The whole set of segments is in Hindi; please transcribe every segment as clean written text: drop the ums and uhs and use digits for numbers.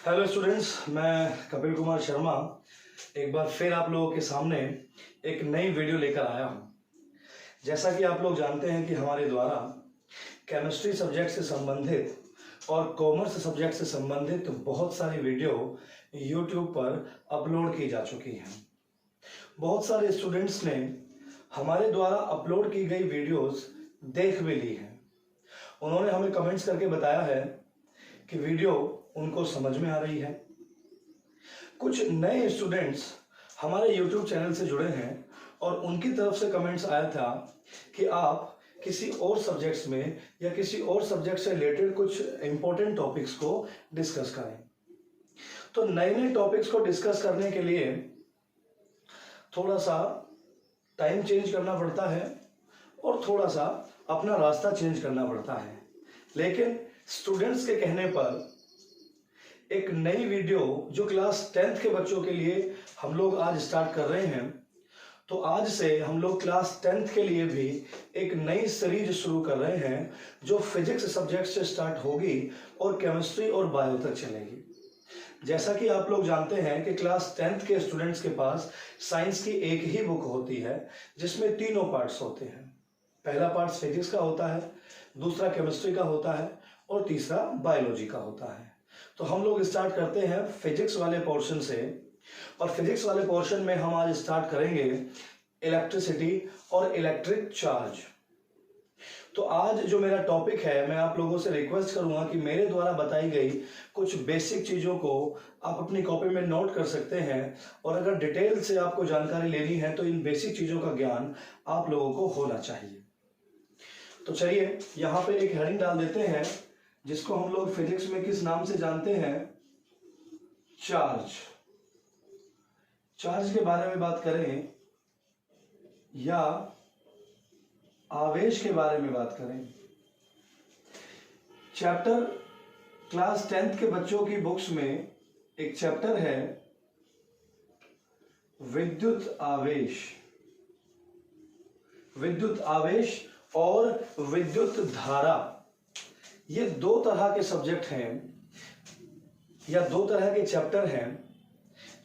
हेलो स्टूडेंट्स, मैं कपिल कुमार शर्मा एक बार फिर आप लोगों के सामने एक नई वीडियो लेकर आया हूँ। जैसा कि आप लोग जानते हैं कि हमारे द्वारा केमिस्ट्री सब्जेक्ट से संबंधित और कॉमर्स सब्जेक्ट से संबंधित बहुत सारी वीडियो यूट्यूब पर अपलोड की जा चुकी हैं। बहुत सारे स्टूडेंट्स ने हमारे द्वारा अपलोड की गई वीडियोस देख भी ली हैं। उन्होंने हमें कमेंट्स करके बताया है कि वीडियो उनको समझ में आ रही है। कुछ नए स्टूडेंट्स हमारे YouTube चैनल से जुड़े हैं और उनकी तरफ से कमेंट्स आया था कि आप किसी और सब्जेक्ट्स में या किसी और सब्जेक्ट से रिलेटेड कुछ इंपॉर्टेंट टॉपिक्स को डिस्कस करें। तो नए नए टॉपिक्स को डिस्कस करने के लिए थोड़ा सा टाइम चेंज करना पड़ता है और थोड़ा सा अपना रास्ता चेंज करना पड़ता है, लेकिन स्टूडेंट्स के कहने पर एक नई वीडियो जो क्लास 10th के बच्चों के लिए हम लोग आज स्टार्ट कर रहे हैं। तो आज से हम लोग क्लास 10th के लिए भी एक नई सीरीज शुरू कर रहे हैं जो फिजिक्स सब्जेक्ट से स्टार्ट होगी और केमिस्ट्री और बायो तक चलेगी। जैसा कि आप लोग जानते हैं कि क्लास 10th के स्टूडेंट्स के पास साइंस की एक ही बुक होती है जिसमें तीनों पार्ट्स होते हैं। पहला पार्ट फिजिक्स का होता है, दूसरा केमिस्ट्री का होता है और तीसरा बायोलॉजी का होता है। तो हम लोग स्टार्ट करते हैं फिजिक्स वाले पोर्शन से, और फिजिक्स वाले पोर्शन में हम आज स्टार्ट करेंगे इलेक्ट्रिसिटी और इलेक्ट्रिक चार्ज। तो आज जो मेरा टॉपिक है, मैं आप लोगों से रिक्वेस्ट करूंगा कि मेरे द्वारा बताई गई कुछ बेसिक चीजों को आप अपनी कॉपी में नोट कर सकते हैं, और अगर डिटेल से आपको जानकारी लेनी है तो इन बेसिक चीजों का ज्ञान आप लोगों को होना चाहिए। तो चलिए यहाँ पे एक हेडिंग डाल देते हैं जिसको हम लोग फिजिक्स में किस नाम से जानते हैं, चार्ज। चार्ज के बारे में बात करें या आवेश के बारे में बात करें। चैप्टर क्लास 10th के बच्चों की बुक्स में एक चैप्टर है विद्युत आवेश। विद्युत आवेश और विद्युत धारा, ये दो तरह के सब्जेक्ट हैं या दो तरह के चैप्टर हैं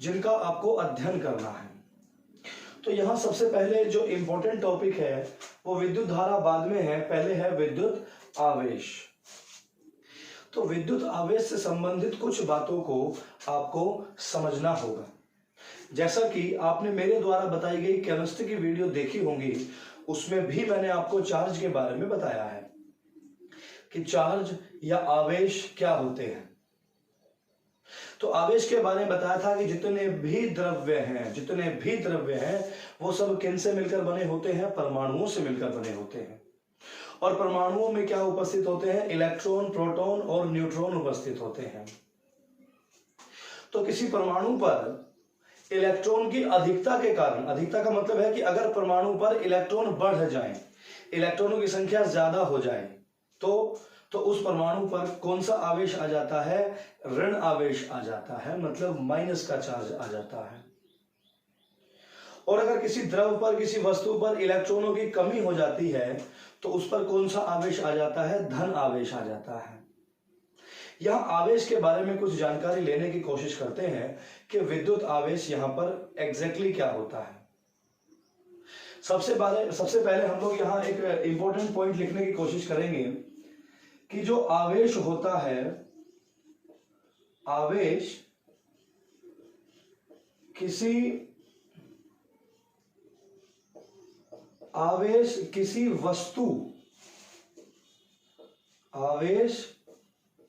जिनका आपको अध्ययन करना है। तो यहां सबसे पहले जो इंपॉर्टेंट टॉपिक है वो विद्युत धारा बाद में है, पहले है विद्युत आवेश। तो विद्युत आवेश से संबंधित कुछ बातों को आपको समझना होगा। जैसा कि आपने मेरे द्वारा बताई गई केमिस्ट्री की वीडियो देखी होंगी, उसमें भी मैंने आपको चार्ज के बारे में बताया है कि चार्ज या आवेश क्या होते हैं। तो आवेश के बारे में बताया था कि जितने भी द्रव्य हैं वो सब किन से मिलकर बने होते हैं, परमाणुओं से मिलकर बने होते हैं। और परमाणुओं में क्या उपस्थित होते हैं, इलेक्ट्रॉन, प्रोटॉन और न्यूट्रॉन उपस्थित होते हैं। तो किसी परमाणु पर इलेक्ट्रॉन की अधिकता के कारण, अधिकता का मतलब है कि अगर परमाणु पर इलेक्ट्रॉन बढ़ जाए, इलेक्ट्रॉनों की संख्या ज्यादा हो जाए, तो उस परमाणु पर कौन सा आवेश आ जाता है, ऋण आवेश आ जाता है, मतलब माइनस का चार्ज आ जाता है। और अगर किसी द्रव पर, किसी वस्तु पर इलेक्ट्रॉनों की कमी हो जाती है तो उस पर कौन सा आवेश आ जाता है, धन आवेश आ जाता है। यहां आवेश के बारे में कुछ जानकारी लेने की कोशिश करते हैं कि विद्युत आवेश यहां पर एग्जैक्टली क्या होता है। सबसे पहले हम लोग यहां एक इंपॉर्टेंट पॉइंट लिखने की कोशिश करेंगे कि जो आवेश होता है, आवेश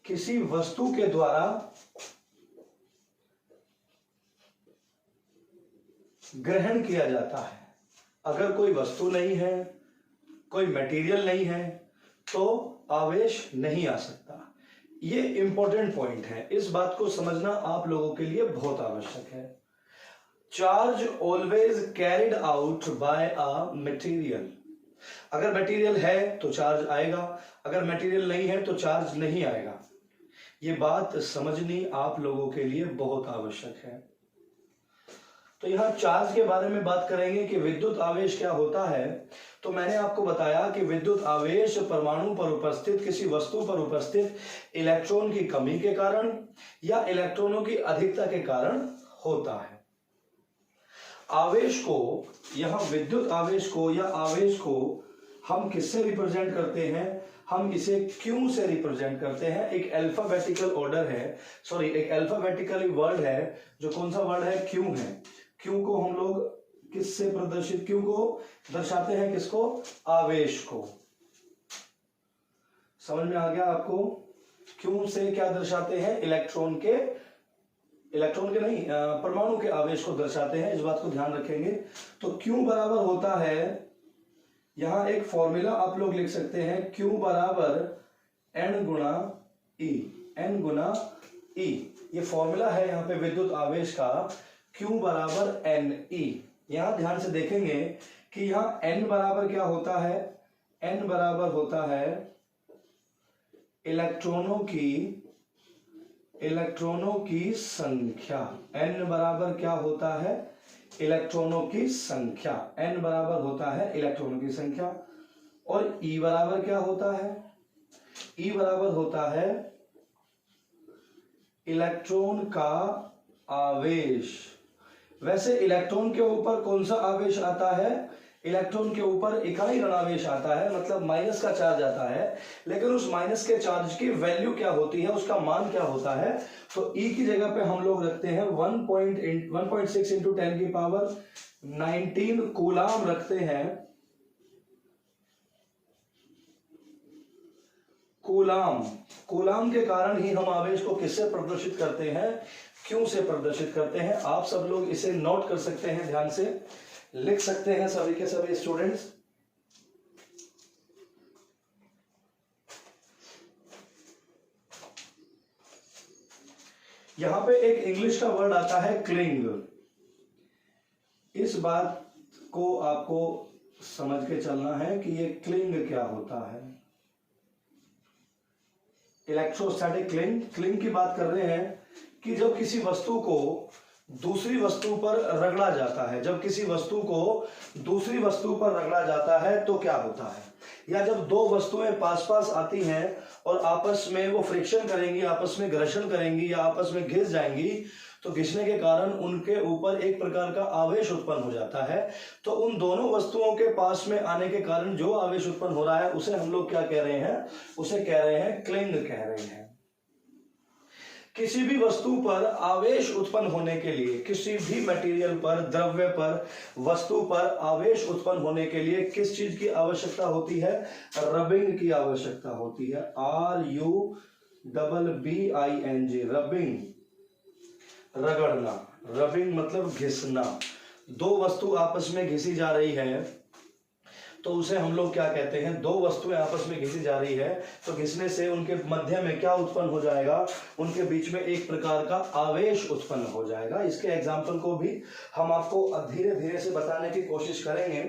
किसी वस्तु के द्वारा ग्रहण किया जाता है। अगर कोई वस्तु नहीं है, कोई मटेरियल नहीं है, तो आवेश नहीं आ सकता। ये इंपॉर्टेंट पॉइंट है, इस बात को समझना आप लोगों के लिए बहुत आवश्यक है। Charge always carried out by a material. अगर मटेरियल है तो चार्ज आएगा, अगर मटेरियल नहीं है तो चार्ज नहीं आएगा। ये बात समझनी आप लोगों के लिए बहुत आवश्यक है। तो यहां चार्ज के बारे में बात करेंगे कि विद्युत आवेश क्या होता है। तो मैंने आपको बताया कि विद्युत आवेश परमाणु पर उपस्थित किसी वस्तु पर उपस्थित इलेक्ट्रॉन की कमी के कारण या इलेक्ट्रॉनों की अधिकता के कारण होता है। आवेश को, यहां विद्युत आवेश को या आवेश को हम किससे रिप्रेजेंट करते हैं? हम इसे Q से रिप्रेजेंट करते हैं। एक अल्फाबेटिकल ऑर्डर है, सॉरी एक अल्फाबेटिकली वर्ड है, जो कौन सा वर्ड है? Q है। Q को हम लोग किससे प्रदर्शित, Q को दर्शाते हैं किसको? आवेश को। समझ में आ गया आपको? Q से क्या दर्शाते हैं? इलेक्ट्रॉन के नहीं, परमाणु के आवेश को दर्शाते हैं। इस बात को ध्यान रखेंगे। तो Q बराबर होता है, यहां एक फॉर्मूला आप लोग लिख सकते हैं, Q बराबर N गुणा E, N गुणा E। ये फॉर्मूला है यहाँ पे विद्युत आवेश का, Q बराबर NE। यहां ध्यान से देखेंगे कि यहाँ N बराबर क्या होता है? N बराबर होता है इलेक्ट्रॉनों की संख्या। N बराबर क्या होता है? इलेक्ट्रॉनों की संख्या। N बराबर होता है इलेक्ट्रॉनों की संख्या। और E बराबर क्या होता है? E बराबर होता है इलेक्ट्रॉन का आवेश। वैसे इलेक्ट्रॉन के ऊपर कौन सा आवेश आता है? इलेक्ट्रॉन के ऊपर इकाई ऋणावेश आता है, मतलब माइनस का चार्ज आता है। लेकिन उस माइनस के चार्ज की वैल्यू क्या होती है, उसका मान क्या होता है? तो E की जगह पे हम लोग रखते हैं 1.6 इंटू 10 की पावर 19 कूलाम रखते हैं। कूलाम के कारण ही हम आवेश को किससे प्रदर्शित करते हैं? Q से प्रदर्शित करते हैं। आप सब लोग इसे नोट कर सकते हैं, ध्यान से लिख सकते हैं सभी के सभी स्टूडेंट्स। यहां पे एक इंग्लिश का वर्ड आता है क्लिंग। इस बात को आपको समझ के चलना है कि ये क्लिंग क्या होता है। इलेक्ट्रोस्टैटिक क्लिंग की बात कर रहे हैं कि जब किसी वस्तु को दूसरी वस्तु पर रगड़ा जाता है, जब किसी वस्तु को दूसरी वस्तु पर रगड़ा जाता है तो क्या होता है? या जब दो वस्तुएं पास पास आती हैं और आपस में वो फ्रिक्शन करेंगी, आपस में घर्षण करेंगी या आपस में घिस जाएंगी, तो घिसने के कारण उनके ऊपर एक प्रकार का आवेश उत्पन्न हो जाता है। तो उन दोनों वस्तुओं के पास में आने के कारण जो आवेश उत्पन्न हो रहा है उसे हम लोग क्या कह रहे हैं? उसे कह रहे हैं क्लिंग कह रहे हैं। किसी भी वस्तु पर आवेश उत्पन्न होने के लिए, किसी भी मटेरियल पर, द्रव्य पर, वस्तु पर आवेश उत्पन्न होने के लिए किस चीज की आवश्यकता होती है? रबिंग की आवश्यकता होती है। RUBBING, रबिंग, रगड़ना। रबिंग मतलब घिसना। दो वस्तु आपस में घिसी जा रही है तो उसे हम लोग क्या कहते हैं? दो वस्तुएं आपस में घिसी जा रही है तो घिसने से उनके मध्य में क्या उत्पन्न हो जाएगा? उनके बीच में एक प्रकार का आवेश उत्पन्न हो जाएगा। इसके एग्जाम्पल को भी हम आपको धीरे धीरे से बताने की कोशिश करेंगे।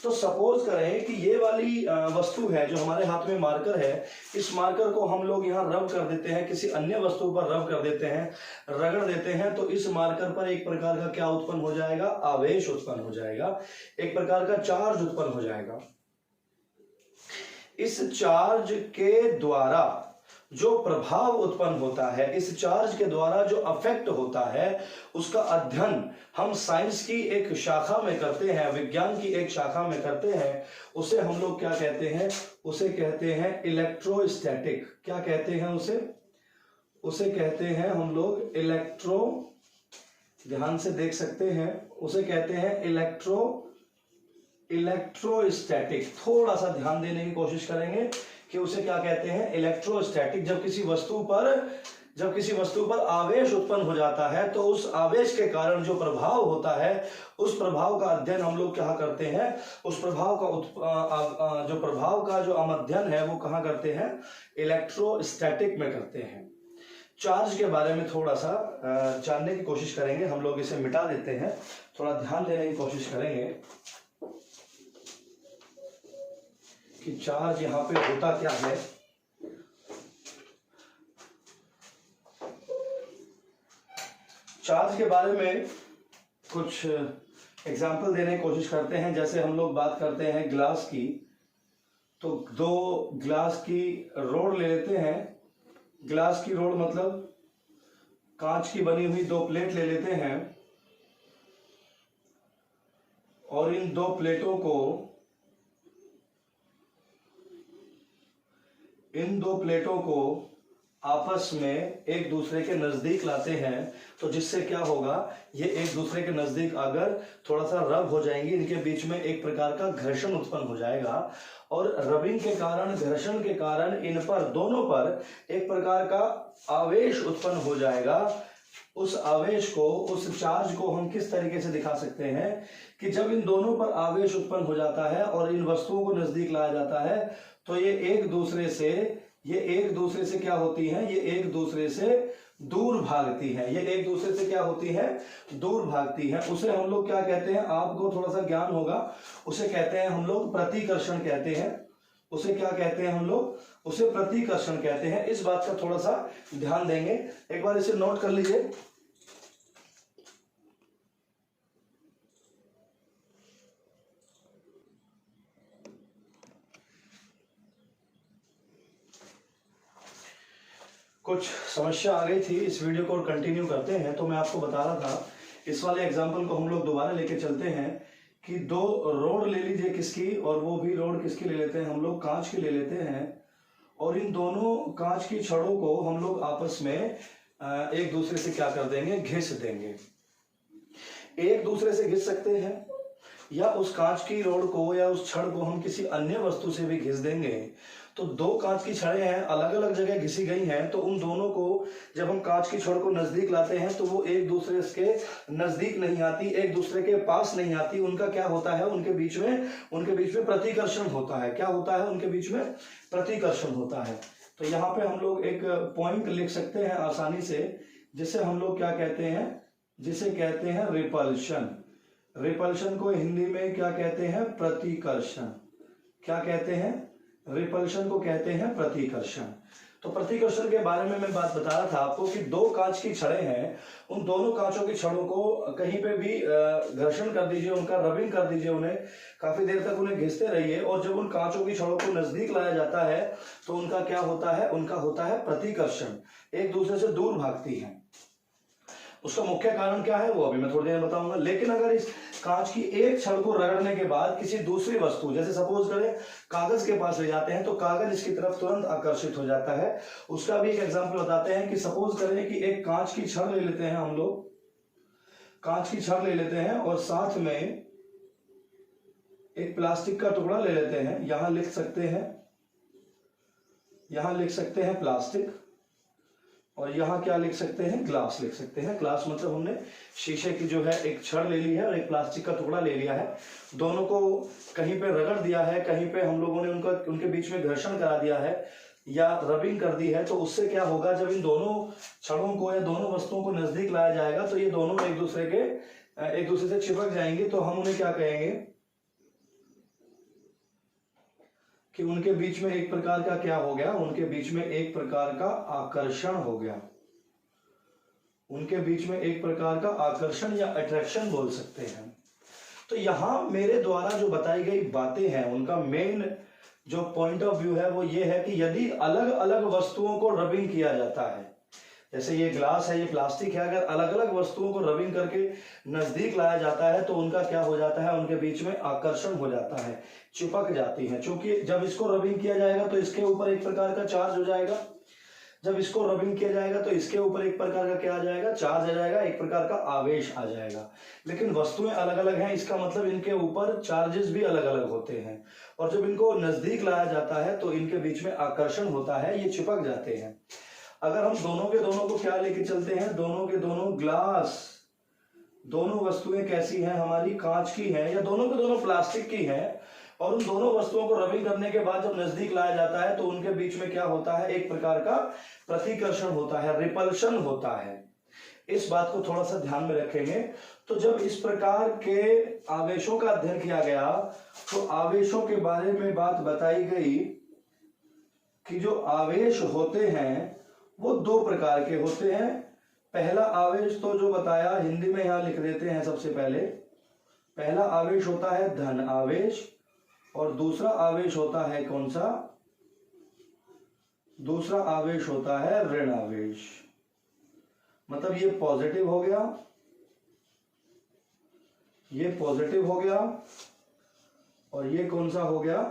तो सपोज करें कि ये वाली वस्तु है जो हमारे हाथ में मार्कर है, इस मार्कर को हम लोग यहाँ रब कर देते हैं, किसी अन्य वस्तु पर रब कर देते हैं, रगड़ देते हैं, तो इस मार्कर पर एक प्रकार का क्या उत्पन्न हो जाएगा? आवेश उत्पन्न हो जाएगा, एक प्रकार का चार्ज उत्पन्न हो जाएगा। इस चार्ज के द्वारा जो प्रभाव उत्पन्न होता है, इस चार्ज के द्वारा जो अफेक्ट होता है, उसका अध्ययन हम साइंस की एक शाखा में करते हैं, विज्ञान की एक शाखा में करते हैं। उसे हम लोग क्या कहते हैं? उसे कहते हैं इलेक्ट्रोस्टैटिक। क्या कहते हैं उसे कहते हैं हम लोग ध्यान से देख सकते हैं, उसे कहते हैं इलेक्ट्रोस्टैटिक। थोड़ा सा ध्यान देने की कोशिश करेंगे कि उसे क्या कहते हैं? इलेक्ट्रोस्टैटिक। जब किसी वस्तु पर आवेश उत्पन्न हो जाता है तो उस आवेश के कारण जो प्रभाव होता है, उस प्रभाव का अध्ययन हम लोग क्या करते हैं? उस प्रभाव का जो अध्ययन है वो कहाँ करते हैं? इलेक्ट्रोस्टैटिक में करते हैं। चार्ज के बारे में थोड़ा सा जानने की कोशिश करेंगे। हम लोग इसे मिटा देते हैं, थोड़ा ध्यान देने की कोशिश करेंगे कि चार्ज यहां पे होता क्या है। चार्ज के बारे में कुछ एग्जाम्पल देने की कोशिश करते हैं। जैसे हम लोग बात करते हैं ग्लास की, तो दो ग्लास की रोड ले लेते हैं। ग्लास की रोड मतलब कांच की बनी हुई दो प्लेट ले लेते हैं, और इन दो प्लेटों को आपस में एक दूसरे के नजदीक लाते हैं। तो जिससे क्या होगा, ये एक दूसरे के नजदीक अगर थोड़ा सा रब हो जाएंगे, इनके बीच में एक प्रकार का घर्षण उत्पन्न हो जाएगा, और रबिंग के कारण, घर्षण के कारण इन पर, दोनों पर एक प्रकार का आवेश उत्पन्न हो जाएगा। उस आवेश को, उस चार्ज को हम किस तरीके से दिखा सकते हैं कि जब इन दोनों पर आवेश उत्पन्न हो जाता है और इन वस्तुओं को नजदीक लाया जाता है, तो ये एक दूसरे से क्या होती हैं, ये एक दूसरे से दूर भागती हैं। ये एक दूसरे से क्या होती है, दूर भागती हैं। उसे हम लोग क्या कहते हैं, आपको थोड़ा सा ज्ञान होगा, उसे कहते हैं हम लोग प्रतिकर्षण कहते हैं। उसे क्या कहते हैं हम लोग, उसे प्रतिकर्षण कहते हैं। इस बात का थोड़ा सा ध्यान देंगे, एक बार इसे नोट कर लीजिए। कुछ समस्या आ गई थी, इस वीडियो को कंटिन्यू करते हैं। तो मैं आपको बता रहा था, इस वाले एग्जाम्पल को हम लोग दोबारा लेके चलते हैं कि दो रोड ले लीजिए किसकी, और वो भी रोड किसकी ले लेते हैं हम लोग, कांच की ले लेते हैं, और इन दोनों कांच की छड़ों को हम लोग आपस में एक दूसरे से क्या कर देंगे, घिस देंगे। एक दूसरे से घिस सकते हैं, या उस कांच की रोड को या उस छड़ को हम किसी अन्य वस्तु से भी घिस देंगे। तो दो कांच की छड़ें हैं, अलग अलग जगह घिसी गई हैं, तो उन दोनों को जब हम कांच की छड़ को नजदीक लाते हैं तो वो एक दूसरे के नजदीक नहीं आती, एक दूसरे के पास नहीं आती। उनका क्या होता है, उनके बीच में प्रतिकर्षण होता है। क्या होता है, उनके बीच में प्रतिकर्षण होता है। तो यहाँ पे हम लोग एक पॉइंट लिख सकते हैं आसानी से, जिसे हम लोग क्या कहते हैं, जिसे कहते हैं रिपल्शन। रिपल्शन को हिंदी में क्या कहते हैं, प्रतिकर्षण। क्या कहते हैं, रिपल्शन को कहते हैं प्रतिकर्षण। तो प्रतिकर्षण के बारे में मैं बात बता रहा था आपको कि दो कांच की छड़ें हैं, उन दोनों कांचों की छड़ों को कहीं पे भी घर्षण कर दीजिए, उनका रबिंग कर दीजिए, उन्हें काफी देर तक उन्हें घिसते रहिए, और जब उन कांचों की छड़ों को नजदीक लाया जाता है तो उनका क्या होता है, उनका होता है प्रतिकर्षण, एक दूसरे से दूर भागती है। उसका मुख्य कारण क्या है वो अभी मैं थोड़ी देर में बताऊंगा। लेकिन अगर इस कांच की एक छड़ को रगड़ने के बाद किसी दूसरी वस्तु, जैसे सपोज करें कागज के पास ले जाते हैं, तो कागज इसकी तरफ तुरंत आकर्षित हो जाता है। उसका भी एक एग्जांपल बताते हैं कि सपोज करें कि एक कांच की छड़ ले लेते हैं, हम लोग कांच की छड़ ले लेते हैं और साथ में एक प्लास्टिक का टुकड़ा ले लेते हैं। यहां लिख सकते हैं प्लास्टिक, और यहाँ क्या लिख सकते हैं, ग्लास लिख सकते हैं। ग्लास मतलब हमने शीशे की जो है एक छड़ ले ली है और एक प्लास्टिक का टुकड़ा ले लिया है, दोनों को कहीं पे रगड़ दिया है, कहीं पे हम लोगों ने उनके बीच में घर्षण करा दिया है या रबिंग कर दी है। तो उससे क्या होगा, जब इन दोनों छड़ों को या दोनों वस्तुओं को नजदीक लाया जाएगा तो ये दोनों एक दूसरे से चिपक जाएंगे। तो हम उन्हें क्या कहेंगे कि उनके बीच में एक प्रकार का क्या हो गया, उनके बीच में एक प्रकार का आकर्षण हो गया। उनके बीच में एक प्रकार का आकर्षण या अट्रैक्शन बोल सकते हैं। तो यहां मेरे द्वारा जो बताई गई बातें हैं, उनका मेन जो पॉइंट ऑफ व्यू है वो ये है कि यदि अलग अलग वस्तुओं को रबिंग किया जाता है, जैसे ये ग्लास है, ये प्लास्टिक है, अगर अलग अलग वस्तुओं को रबिंग करके नजदीक लाया जाता है तो उनका क्या हो जाता है, उनके बीच में आकर्षण हो जाता है, चिपक जाती है। क्योंकि जब इसको रबिंग किया जाएगा तो इसके ऊपर एक प्रकार का चार्ज हो जाएगा, जब इसको रबिंग किया जाएगा तो इसके ऊपर एक प्रकार का क्या आ जाएगा, चार्ज आ जाएगा, एक प्रकार का आवेश आ जाएगा। लेकिन वस्तुएं अलग अलग हैं, इसका मतलब इनके ऊपर चार्जेस भी अलग अलग होते हैं, और जब इनको नजदीक लाया जाता है तो इनके बीच में आकर्षण होता है, ये चिपक जाते हैं। अगर हम दोनों के दोनों को क्या लेके चलते हैं, दोनों के दोनों ग्लास, दोनों वस्तुएं कैसी हैं हमारी, कांच की हैं या दोनों के दोनों प्लास्टिक की हैं, और उन दोनों वस्तुओं को रबिंग करने के बाद जब नजदीक लाया जाता है तो उनके बीच में क्या होता है, एक प्रकार का प्रतिकर्षण होता है, रिपल्शन होता है। इस बात को थोड़ा सा ध्यान में रखेंगे। तो जब इस प्रकार के आवेशों का अध्ययन किया गया तो आवेशों के बारे में बात बताई गई कि जो आवेश होते हैं वो दो प्रकार के होते हैं। पहला आवेश तो जो बताया हिंदी में यहां लिख देते हैं, सबसे पहले पहला आवेश होता है धन आवेश और दूसरा आवेश होता है कौन सा? दूसरा आवेश होता है ऋण आवेश। मतलब ये पॉजिटिव हो गया, ये पॉजिटिव हो गया और ये कौन सा हो गया?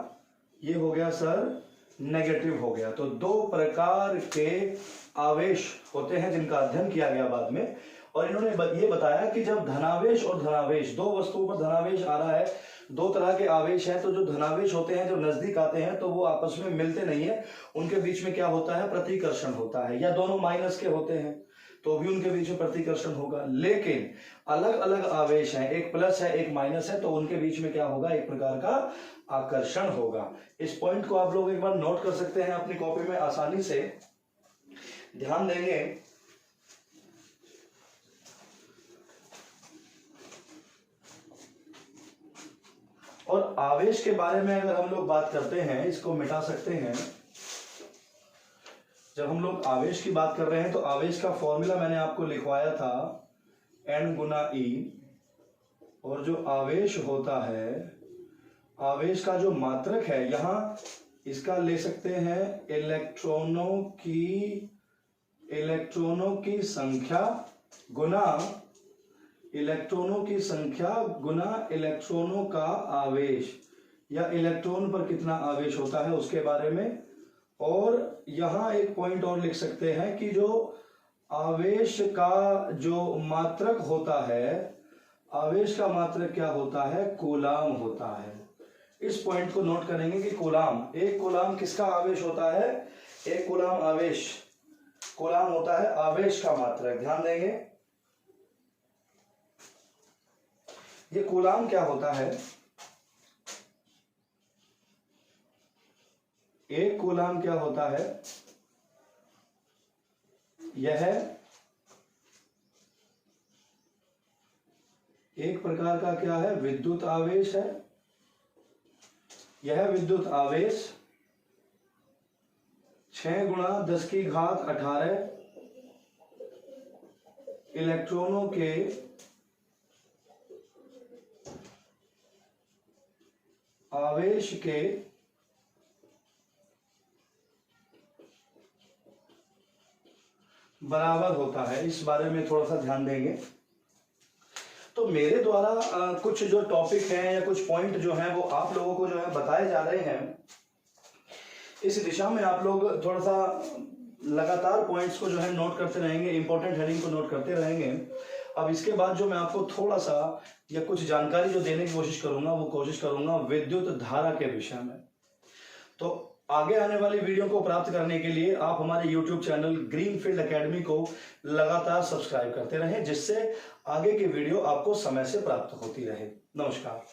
ये हो गया सर नेगेटिव हो गया। तो दो प्रकार के आवेश होते हैं जिनका अध्ययन किया गया बाद में, और इन्होंने ये बताया कि जब धनावेश और धनावेश, दो वस्तुओं पर धनावेश आ रहा है, दो तरह के आवेश हैं, तो जो धनावेश होते हैं जब नजदीक आते हैं तो वो आपस में मिलते नहीं है, उनके बीच में क्या होता है? प्रतिकर्षण होता है। या दोनों माइनस के होते हैं तो भी उनके बीच में प्रतिकर्षण होगा। लेकिन अलग अलग आवेश हैं, एक प्लस है एक माइनस है, तो उनके बीच में क्या होगा? एक प्रकार का आकर्षण होगा। इस पॉइंट को आप लोग एक बार नोट कर सकते हैं अपनी कॉपी में, आसानी से ध्यान देंगे। और आवेश के बारे में अगर हम लोग बात करते हैं, इसको मिटा सकते हैं। जब हम लोग आवेश की बात कर रहे हैं तो आवेश का फॉर्मूला मैंने आपको लिखवाया था N गुना E, और जो आवेश होता है, आवेश का जो मात्रक है, यहां इसका ले सकते हैं इलेक्ट्रॉनों की संख्या गुना इलेक्ट्रॉनों का आवेश, या इलेक्ट्रॉन पर कितना आवेश होता है उसके बारे में। और यहां एक पॉइंट और लिख सकते हैं कि जो आवेश का जो मात्रक होता है, आवेश का मात्रक क्या होता है? कूलाम होता है। इस पॉइंट को नोट करेंगे कि कूलाम, एक कूलाम किसका आवेश होता है? एक कूलाम आवेश, कूलाम होता है आवेश का मात्रक। ध्यान देंगे, ये कूलाम क्या होता है? एक कूलाम क्या होता है? यह एक प्रकार का क्या है? विद्युत आवेश है। यह विद्युत आवेश 6 गुणा 10 की घात 18 इलेक्ट्रॉनों के आवेश के बराबर होता है। इस बारे में थोड़ा सा ध्यान देंगे। तो मेरे द्वारा कुछ जो टॉपिक हैं या कुछ पॉइंट जो हैं वो आप लोगों को जो है बताए जा रहे हैं, इस दिशा में आप लोग थोड़ा सा लगातार पॉइंट्स को जो है नोट करते रहेंगे, इंपॉर्टेंट हेडिंग को नोट करते रहेंगे। अब इसके बाद जो मैं आपको थोड़ा सा या कुछ जानकारी जो देने की कोशिश करूंगा, वो कोशिश करूंगा विद्युत धारा के विषय में। तो आगे आने वाली वीडियो को प्राप्त करने के लिए आप हमारे YouTube चैनल ग्रीनफील्ड एकेडमी को लगातार सब्सक्राइब करते रहें, जिससे आगे की वीडियो आपको समय से प्राप्त होती रहे। नमस्कार।